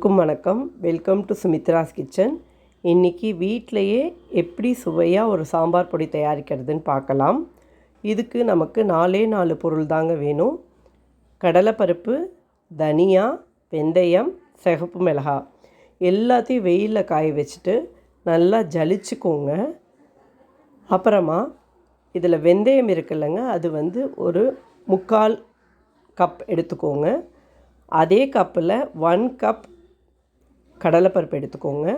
வணக்கம். Welcome to Sumitra's kitchen. இன்றைக்கி வீட்டிலையே எப்படி சுவையாக ஒரு சாம்பார் பொடி தயாரிக்கிறதுன்னு பார்க்கலாம். இதுக்கு நமக்கு 4 பொருள் தாங்க வேணும். கடலைப்பருப்பு, தனியா, வெந்தயம், சிகப்பு மிளகாய் எல்லாத்தையும் வெயிலில் காய வச்சுட்டு நல்லா ஜலிச்சுக்கோங்க. அப்புறமா இதில் வெந்தயம் இருக்குல்லங்க, அது ஒரு 3/4 கப் எடுத்துக்கோங்க. அதே கப்பில் 1 கப் கடலைப்பருப்பு எடுத்துக்கோங்க.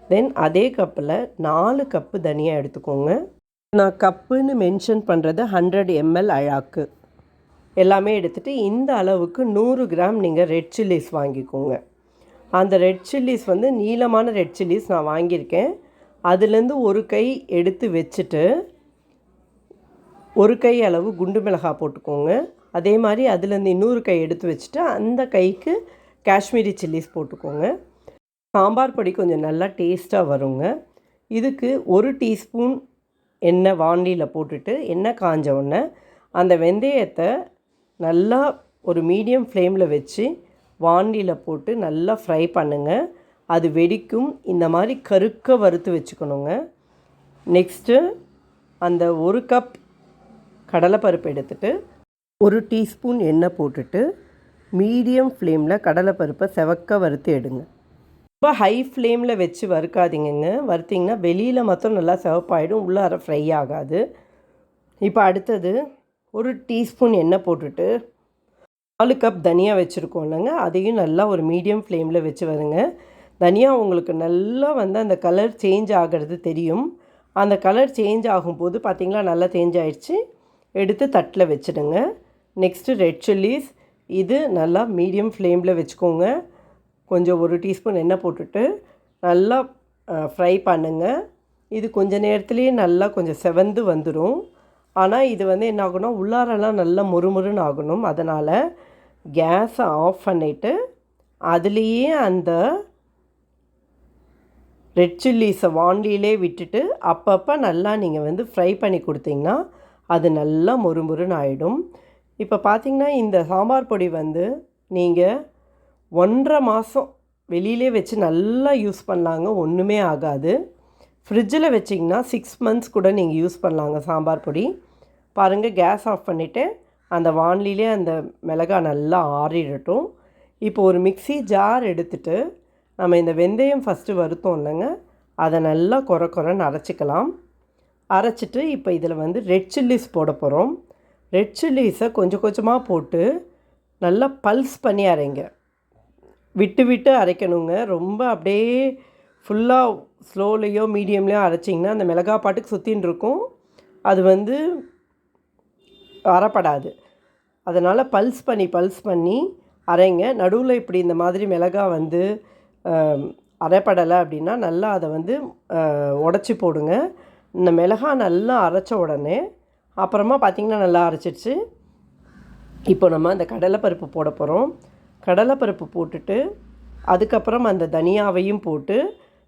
தென் அதே கப்பில் 4 கப்பு தனியா எடுத்துக்கோங்க. நான் கப்புன்னு மென்ஷன் பண்ணுறது 100 ml அழாக்கு எல்லாமே எடுத்துகிட்டு இந்த அளவுக்கு 100 கிராம் நீங்கள் ரெட் சில்லிஸ் வாங்கிக்கோங்க. அந்த ரெட் சில்லிஸ் நீளமான ரெட் சில்லிஸ் நான் வாங்கியிருக்கேன். அதுலேருந்து ஒரு கை எடுத்து வச்சுட்டு ஒரு கை அளவு குண்டு மிளகாய் போட்டுக்கோங்க. அதே மாதிரி அதுலேருந்து இன்னொரு கை எடுத்து வச்சுட்டு அந்த கைக்கு காஷ்மீரி சில்லிஸ் போட்டுக்கோங்க. சாம்பார் பொடி கொஞ்சம் நல்லா டேஸ்ட்டாக வருங்க. இதுக்கு 1 டீஸ்பூன் எண்ணெய் வாண்டியில் போட்டுட்டு எண்ணெய் காஞ்ச உடனே அந்த வெந்தயத்தை நல்லா ஒரு மீடியம் ஃப்ளேமில் வச்சு வாண்டியில் போட்டு நல்லா ஃப்ரை பண்ணுங்கள். அது வெடிக்கும். இந்த மாதிரி கருக்க வறுத்து வச்சுக்கணுங்க. நெக்ஸ்ட்டு அந்த 1 கப் கடலைப்பருப்பு எடுத்துகிட்டு 1 டீஸ்பூன் எண்ணெய் போட்டுட்டு மீடியம் ஃப்ளேமில் கடலைப்பருப்பை செவக்க வறுத்து எடுங்க. ரொம்ப ஹை ஃப்ளேமில் வச்சு வறுக்காதீங்கங்க. வறுத்திங்கன்னா வெளியில் மட்டும் நல்லா செவப்பாயிடும், உள்ளார ஃப்ரை ஆகாது. இப்போ அடுத்தது 1 டீஸ்பூன் எண்ணெய் போட்டுட்டு 4 கப் தனியா வச்சுருக்கோம் இல்லைங்க, அதையும் நல்லா ஒரு மீடியம் ஃப்ளேமில் வச்சு வருங்க. தனியா உங்களுக்கு நல்லா அந்த கலர் சேஞ்ச் ஆகிறது தெரியும். அந்த கலர் சேஞ்ச் ஆகும்போது பார்த்திங்களா நல்லா சேஞ்ச் ஆகிடுச்சு. எடுத்து தட்டில் வச்சுடுங்க. நெக்ஸ்ட்டு ரெட் சில்லிஸ், இது நல்லா மீடியம் ஃப்ளேமில் வச்சுக்கோங்க. கொஞ்சம் 1 டீஸ்பூன் எண்ணெய் போட்டுட்டு நல்லா ஃப்ரை பண்ணுங்கள். இது கொஞ்சம் நேரத்துலேயே நல்லா கொஞ்சம் செவந்து வந்துடும். ஆனால் இது என்ன ஆகணும், உள்ளாரெல்லாம் நல்லா முறுமுறுன்னு ஆகணும். அதனால் கேஸை ஆஃப் பண்ணிவிட்டு அதுலேயே அந்த ரெட் சில்லிஸை வாண்டியிலே விட்டுட்டு அப்பப்போ நல்லா நீங்கள் ஃப்ரை பண்ணி கொடுத்தீங்கன்னா அது நல்லா முறுமுறுன்னு ஆகிடும். இப்போ பார்த்திங்கன்னா இந்த சாம்பார் பொடி நீங்கள் 1.5 மாதம் வெளியிலே வச்சு நல்லா யூஸ் பண்ணலாங்க, ஒன்றுமே ஆகாது. ஃப்ரிட்ஜில் வச்சிங்கன்னா 6 மந்த்ஸ் கூட நீங்கள் யூஸ் பண்ணலாங்க சாம்பார் பொடி. பாருங்கள், கேஸ் ஆஃப் பண்ணிவிட்டு அந்த வானிலே அந்த மிளகாய் நல்லா ஆறிடட்டும். இப்போ ஒரு மிக்ஸி ஜார் எடுத்துகிட்டு நம்ம இந்த வெந்தயம் ஃபஸ்ட்டு வறுத்தோம் இல்லைங்க, அதை நல்லா கொரன்னு அரைச்சிக்கலாம். அரைச்சிட்டு இப்போ இதில் ரெட் சில்லிஸ் போட போகிறோம். ரெட் சில்லிஸை கொஞ்சம் கொஞ்சமாக போட்டு நல்லா பல்ஸ் பண்ணி அரைங்க. விட்டு விட்டு அரைக்கணுங்க. ரொம்ப அப்படியே ஃபுல்லாக ஸ்லோலையோ மீடியம்லேயோ அரைச்சிங்கன்னா அந்த மிளகாய் பாட்டுக்கு சுற்றின்னு இருக்கும், அது அரைப்படாது. அதனால் பல்ஸ் பண்ணி அரைங்க. நடுவில் இப்படி இந்த மாதிரி மிளகாய் அரைப்படலை அப்படின்னா நல்லா அதை உடச்சி போடுங்க. இந்த மிளகாய் நல்லா அரைச்ச உடனே அப்புறமா பார்த்திங்கன்னா நல்லா அரைச்சிடுச்சு. இப்போ நம்ம அந்த கடலைப்பருப்பு போட போகிறோம். கடலைப்பருப்பு போட்டுட்டு அதுக்கப்புறம் அந்த தனியாவையும் போட்டு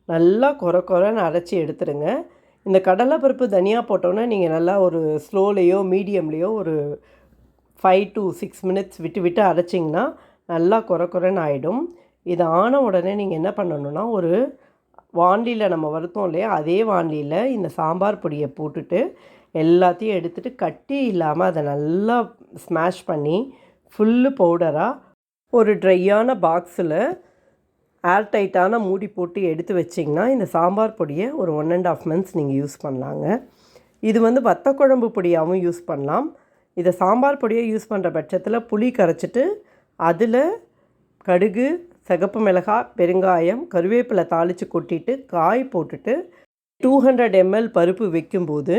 நல்லா கொரன்னு அரைச்சி எடுத்துடுங்க. இந்த கடலைப்பருப்பு தனியா போட்டோன்னே நீங்கள் நல்லா ஒரு ஸ்லோலையோ மீடியம்லேயோ ஒரு 5 to 6 மினிட்ஸ் விட்டு அரைச்சிங்கன்னா நல்லா கொரன்னு ஆகிடும். இது ஆன உடனே நீங்கள் என்ன பண்ணணுன்னா, ஒரு வாண்டியில் நம்ம வறுத்தோம் இல்லையா, அதே வாண்டியில் இந்த சாம்பார் பொடியை போட்டுட்டு எல்லாத்தையும் எடுத்துகிட்டு கட்டி இல்லாமல் அதை நல்லா ஸ்மாஷ் பண்ணி ஃபுல்லு பவுடராக ஒரு ட்ரையான பாக்ஸில் ஏர்டைட்டான மூடி போட்டு எடுத்து வச்சிங்கன்னா இந்த சாம்பார் பொடியை ஒரு 1.5 months நீங்கள் யூஸ் பண்ணலாங்க. இது வத்த குழம்பு பொடியாகவும் யூஸ் பண்ணலாம். இதை சாம்பார் பொடியை யூஸ் பண்ணுற பட்சத்தில் புளி கரைச்சிட்டு அதில் கடுகு, சிகப்பு மிளகாய், பெருங்காயம், கருவேப்பிலை தாளித்து கொட்டிட்டு காய் போட்டுட்டு 200 ml பருப்பு வைக்கும்போது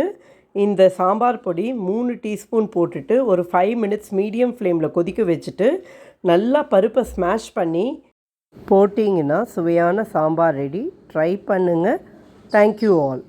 இந்த சாம்பார் பொடி 3 டீஸ்பூன் போட்டுட்டு ஒரு 5 மினிட்ஸ் மீடியம் ஃப்ளேமில் கொதிக்க வச்சுட்டு நல்லா பருப்பை ஸ்மாஷ் பண்ணி போட்டிங்கன்னா சுவையான சாம்பார் ரெடி. ட்ரை பண்ணுங்கள். Thank you all.